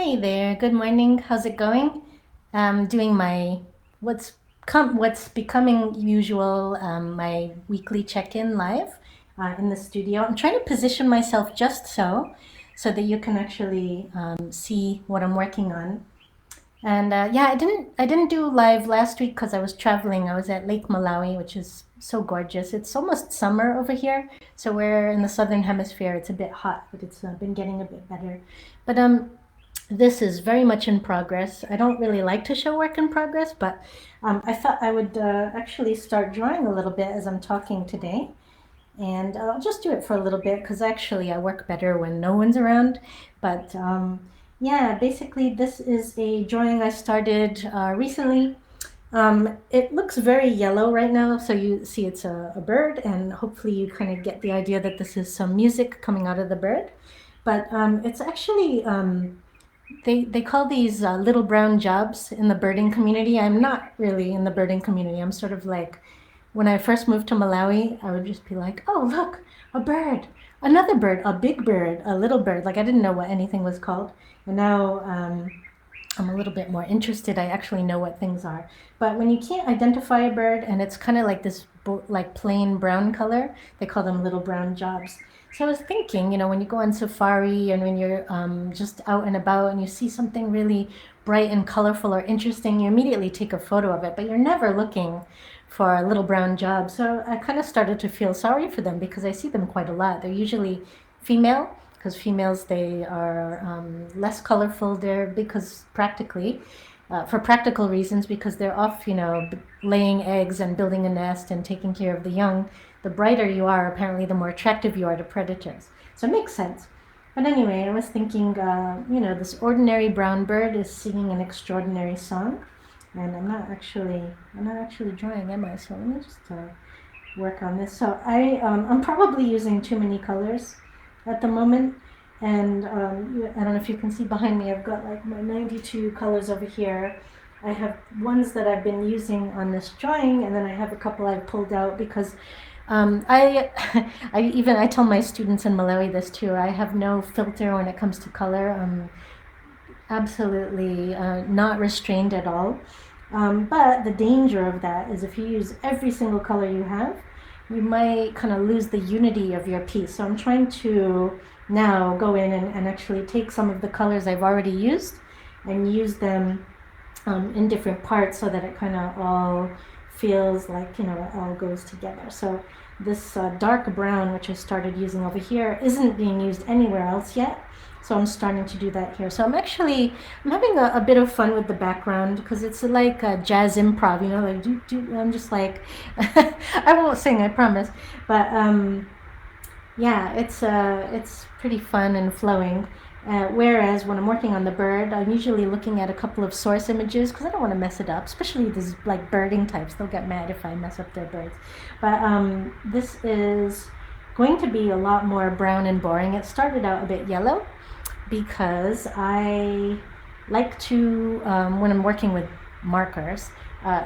Hey there, good morning. How's it going? I'm doing my what's becoming usual, my weekly check-in live in the studio. I'm trying to position myself just so that you can actually see what I'm working on. And yeah, I didn't do live last week because I was traveling. I was at Lake Malawi, which is so gorgeous. It's almost summer over here, so we're in the southern hemisphere. It's a bit hot, but it's been getting a bit better. But this is very much in progress. I don't really like to show work in progress, but I thought I would actually start drawing a little bit as I'm talking today. And I'll just do it for a little bit because actually I work better when no one's around. But yeah, basically, this is a drawing I started recently. It looks very yellow right now, so you see it's a bird, and hopefully you kind of get the idea that this is some music coming out of the bird. But it's actually they call these little brown jobs in the birding community. I'm not really in the birding community. I'm sort of like, when I first moved to Malawi, I would just be like, oh, look, a bird, another bird, a big bird, a little bird. Like I didn't know what anything was called. And now I'm a little bit more interested. I actually know what things are. But when you can't identify a bird and it's kind of like this like plain brown color, they call them little brown jobs. So I was thinking, when you go on safari and when you're just out and about and you see something really bright and colorful or interesting, you immediately take a photo of it, but you're never looking for a little brown job. So I kind of started to feel sorry for them because I see them quite a lot. They're usually female, because females, they are less colorful. They're because practically for practical reasons, because they're off, laying eggs and building a nest and taking care of the young. The brighter you are, apparently, the more attractive you are to predators. So it makes sense. But anyway, I was thinking, this ordinary brown bird is singing an extraordinary song, and I'm not actually drawing, am I? So let me just work on this. So I'm probably using too many colors at the moment. And I don't know if you can see behind me, I've got like my 92 colors over here. I have ones that I've been using on this drawing, and then I have a couple I've pulled out because I, I tell my students in Malawi this too. I have no filter when it comes to color. Absolutely not restrained at all. But the danger of that is if you use every single color you have, you might kind of lose the unity of your piece. So I'm trying to now go in and actually take some of the colors I've already used and use them in different parts so that it kind of all feels like, it all goes together. So this dark brown, which I started using over here, isn't being used anywhere else yet. So I'm starting to do that here. So I'm having a bit of fun with the background because it's like a jazz improv, like I'm just like, I won't sing, I promise. But yeah, it's pretty fun and flowing. Whereas when I'm working on the bird, I'm usually looking at a couple of source images because I don't want to mess it up, especially these like birding types. They'll get mad if I mess up their birds. But this is going to be a lot more brown and boring. It started out a bit yellow because I like to, when I'm working with markers,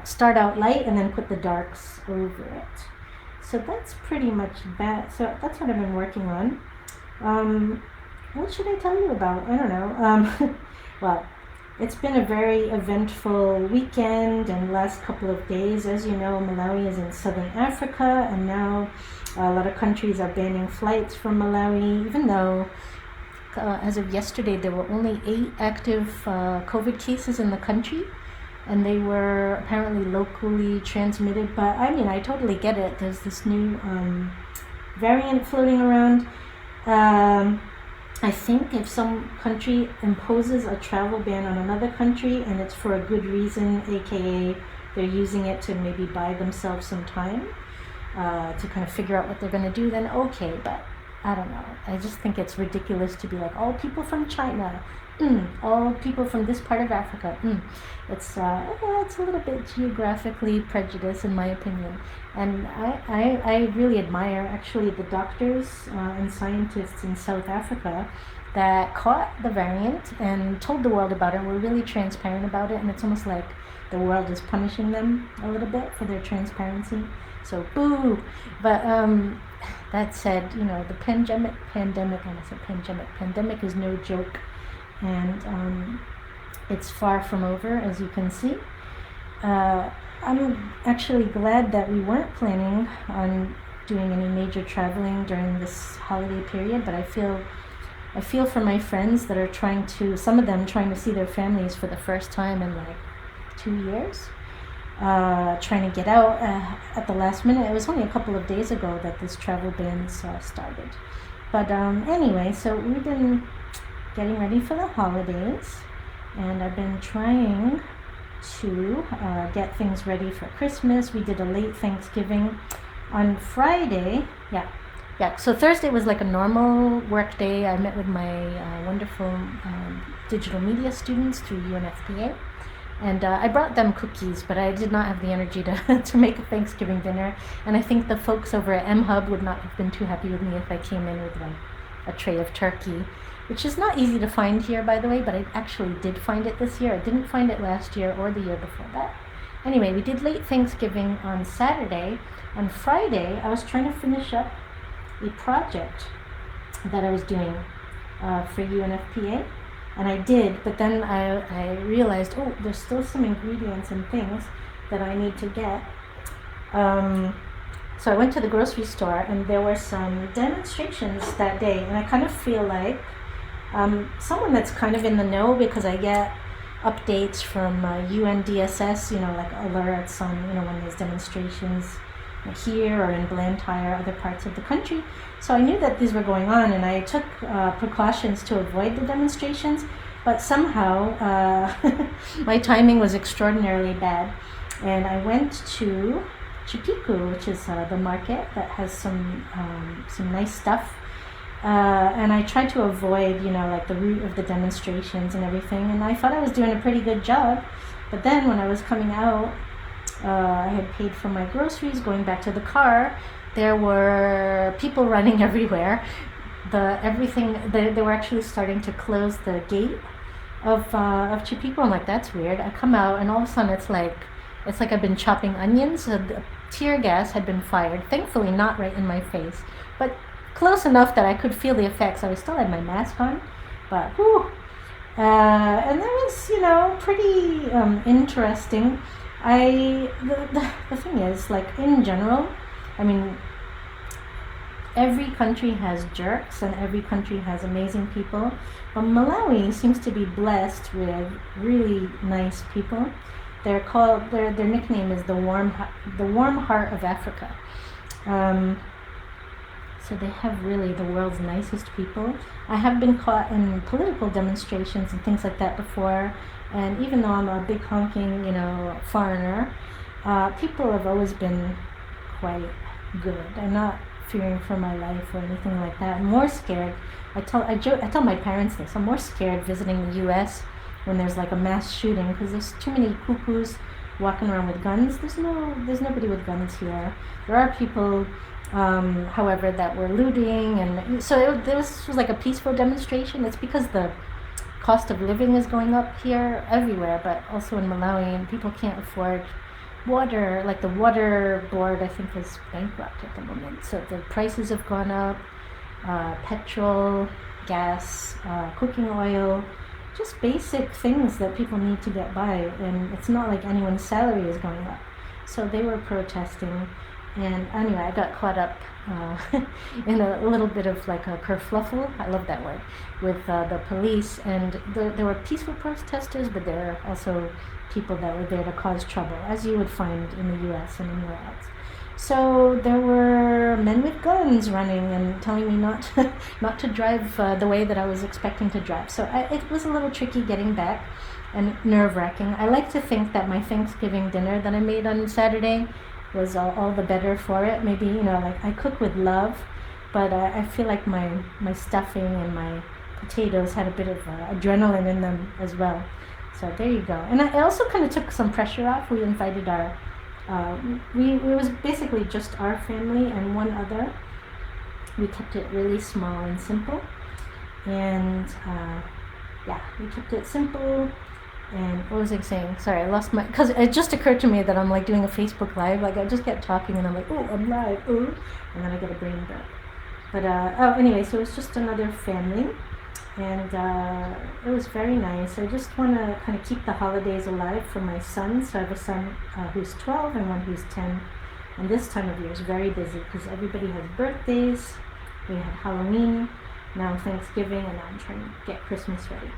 start out light and then put the darks over it. So that's pretty much that. So that's what I've been working on. What should I tell you about? I don't know. Well, it's been a very eventful weekend and last couple of days. As you know, Malawi is in southern Africa, and now a lot of countries are banning flights from Malawi, even though as of yesterday there were only 8 active COVID cases in the country, and they were apparently locally transmitted. But I mean, I totally get it. There's this new variant floating around. I think if some country imposes a travel ban on another country and it's for a good reason, aka they're using it to maybe buy themselves some time to kind of figure out what they're going to do, then okay. But I don't know. I just think it's ridiculous to be like, all people from China, all people from this part of Africa. It's a little bit geographically prejudiced, in my opinion. And I really admire actually the doctors and scientists in South Africa that caught the variant and told the world about it. We're really transparent about it, and it's almost like the world is punishing them a little bit for their transparency. So boo. But that said, the pandemic, and I said pandemic is no joke. and it's far from over, as you can see. I'm actually glad that we weren't planning on doing any major traveling during this holiday period, but I feel for my friends that are some of them trying to see their families for the first time in like 2 years, trying to get out at the last minute. It was only a couple of days ago that this travel ban started. But anyway, so we've been getting ready for the holidays, and I've been trying to get things ready for Christmas. We did a late Thanksgiving on Friday. Yeah. So Thursday was like a normal work day. I met with my wonderful digital media students through UNFPA, and I brought them cookies, but I did not have the energy to make a Thanksgiving dinner. And I think the folks over at M-Hub would not have been too happy with me if I came in with like a tray of turkey, which is not easy to find here, by the way, but I actually did find it this year. I didn't find it last year or the year before that. Anyway, we did late Thanksgiving on Saturday. On Friday, I was trying to finish up a project that I was doing for UNFPA, and I did, but then I realized, there's still some ingredients and things that I need to get. So I went to the grocery store, and there were some demonstrations that day, and I kind of feel like someone that's kind of in the know, because I get updates from UNDSS, like alerts on, when there's demonstrations here or in Blantyre, other parts of the country. So I knew that these were going on, and I took precautions to avoid the demonstrations, but somehow my timing was extraordinarily bad, and I went to Chipiku, which is the market that has some nice stuff, and I tried to avoid, like the route of the demonstrations and everything, and I thought I was doing a pretty good job. But then when I was coming out, I had paid for my groceries, going back to the car, there were people running everywhere. They were actually starting to close the gate of Chipico. I'm like, that's weird. I come out, and all of a sudden it's like I've been chopping onions. The tear gas had been fired, thankfully not right in my face, but close enough that I could feel the effects. I still had my mask on, but whew. And that was, pretty interesting. The thing is, like, in general, I mean, every country has jerks and every country has amazing people, but Malawi seems to be blessed with really nice people. They're called, their nickname is the warm heart of Africa. So they have really the world's nicest people. I have been caught in political demonstrations and things like that before, and even though I'm a big honking, foreigner, people have always been quite good. I'm not fearing for my life or anything like that. I'm more scared. I tell my parents this. I'm more scared visiting the U.S. when there's like a mass shooting, because there's too many cuckoos walking around with guns. There's nobody with guns here. There are people, however, that were looting, and so this was like a peaceful demonstration. It's because the cost of living is going up here everywhere, but also in Malawi, and people can't afford water. Like the water board, I think, is bankrupt at the moment. So the prices have gone up. Petrol, gas, cooking oil, just basic things that people need to get by, and it's not like anyone's salary is going up. So they were protesting, and anyway, I got caught up in a little bit of like a kerfluffle, I love that word, with the police, and there were peaceful protesters, but there are also people that were there to cause trouble, as you would find in the US and anywhere else. So there were men with guns running and telling me not to drive the way that I was expecting to drive. So it was a little tricky getting back and nerve-wracking. I like to think that my Thanksgiving dinner that I made on Saturday was all the better for it. Maybe, like I cook with love, but I feel like my stuffing and my potatoes had a bit of adrenaline in them as well. So there you go. And I also kind of took some pressure off. We invited our it was basically just our family and one other. We kept it really small and simple, and we kept it simple. And what was I saying? Sorry, I lost because it just occurred to me that I'm like doing a Facebook Live. Like I just kept talking, and I'm like, oh, I'm live, and then I get a brain burp. But anyway, so it was just another family. and it was very nice. I just want to kind of keep the holidays alive for my son. So I have a son who's 12 and one who's 10. And this time of year is very busy because everybody has birthdays. We had Halloween, now Thanksgiving, and now I'm trying to get Christmas ready.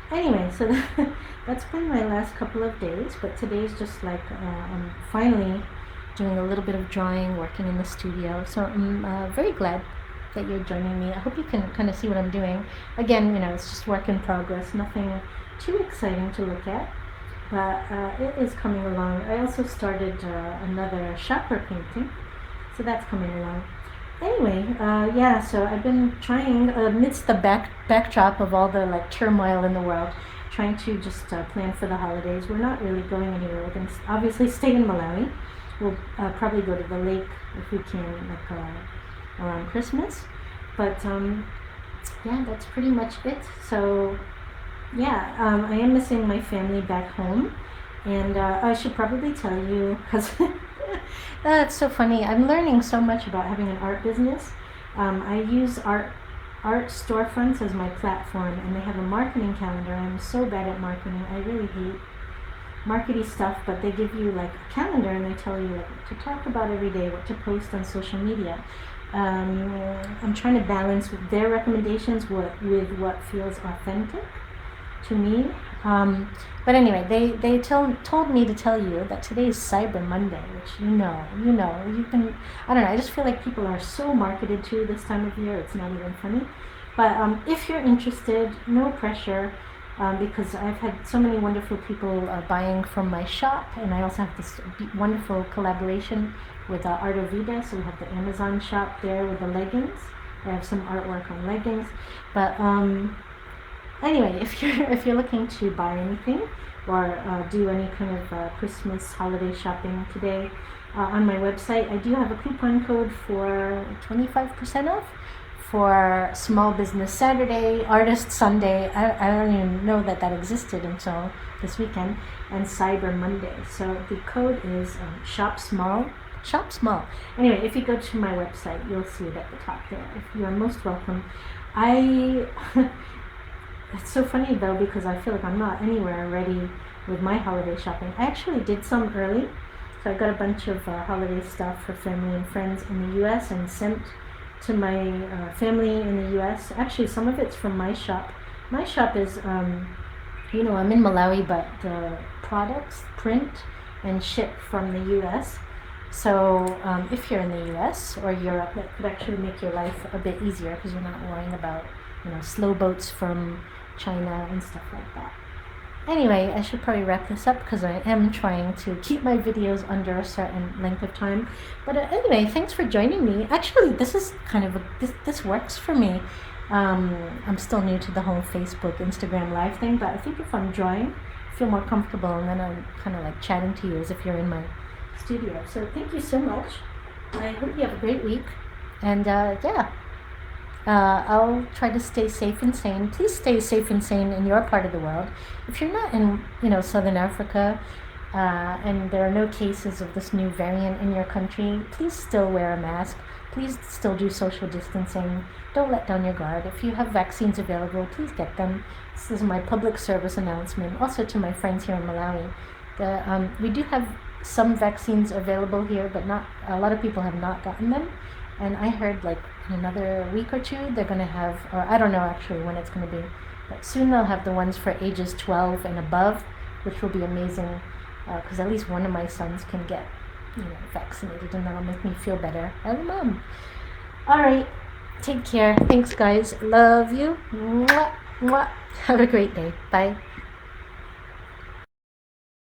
Anyway, so that's been my last couple of days, but today's just like I'm finally doing a little bit of drawing, working in the studio. So I'm very glad that you're joining me. I hope you can kind of see what I'm doing. Again, it's just work in progress, nothing too exciting to look at, but it is coming along. I also started another shopper painting, so that's coming along. Anyway, so I've been trying, amidst the backdrop of all the like turmoil in the world, trying to just plan for the holidays. We're not really going anywhere. We're going to obviously stay in Malawi. We'll probably go to the lake if we can, like around Christmas. But that's pretty much it. So I am missing my family back home, and I should probably tell you because it's so funny. I'm learning so much about having an art business. I use art storefronts as my platform, and they have a marketing calendar. I'm so bad at marketing. I really hate marketing stuff, but they give you like a calendar and they tell you like what to talk about every day, what to post on social media. I'm trying to balance with their recommendations with what feels authentic to me. But anyway, they told me to tell you that today is Cyber Monday, which you can, I don't know, I just feel like people are so marketed to this time of year, it's not even funny. But if you're interested, no pressure, because I've had so many wonderful people buying from my shop, and I also have this wonderful collaboration with Art Vida, so we have the Amazon shop there with the leggings. I have some artwork on leggings, but anyway, if you're looking to buy anything or do any kind of Christmas holiday shopping today, on my website I do have a coupon code for 25% off for Small Business Saturday, Artist Sunday. I don't even know that existed until this weekend, and Cyber Monday. So the code is Shop Small. Anyway, if you go to my website, you'll see it at the top there. If you are most welcome. It's so funny though, because I feel like I'm not anywhere ready with my holiday shopping. I actually did some early, so I got a bunch of holiday stuff for family and friends in the US and sent to my family in the US. Actually, some of it's from my shop. My shop is, I'm in Malawi, but the products print and ship from the US. So if you're in the US or Europe, that could actually make your life a bit easier because you're not worrying about slow boats from China and stuff like that. Anyway, I should probably wrap this up because I am trying to keep my videos under a certain length of time. But anyway, thanks for joining me. Actually, this is kind of this works for me. I'm still new to the whole Facebook, Instagram live thing, but I think if I'm drawing, I feel more comfortable, and then I'm kind of like chatting to you as if you're in my studio. So thank you so much. I hope you have a great week, and I'll try to stay safe and sane. Please stay safe and sane in your part of the world. If you're not in, Southern Africa, and there are no cases of this new variant in your country, please still wear a mask. Please still do social distancing. Don't let down your guard. If you have vaccines available, please get them. This is my public service announcement. Also to my friends here in Malawi. We do have some vaccines available here, but not a lot of people have not gotten them. And I heard like in another week or two they're going to have, or I don't know actually when it's going to be, but soon they'll have the ones for ages 12 and above, which will be amazing because at least one of my sons can get vaccinated, and that'll make me feel better as a mom. All right, take care. Thanks guys. Love you. Mwah, mwah. Have a great day. Bye.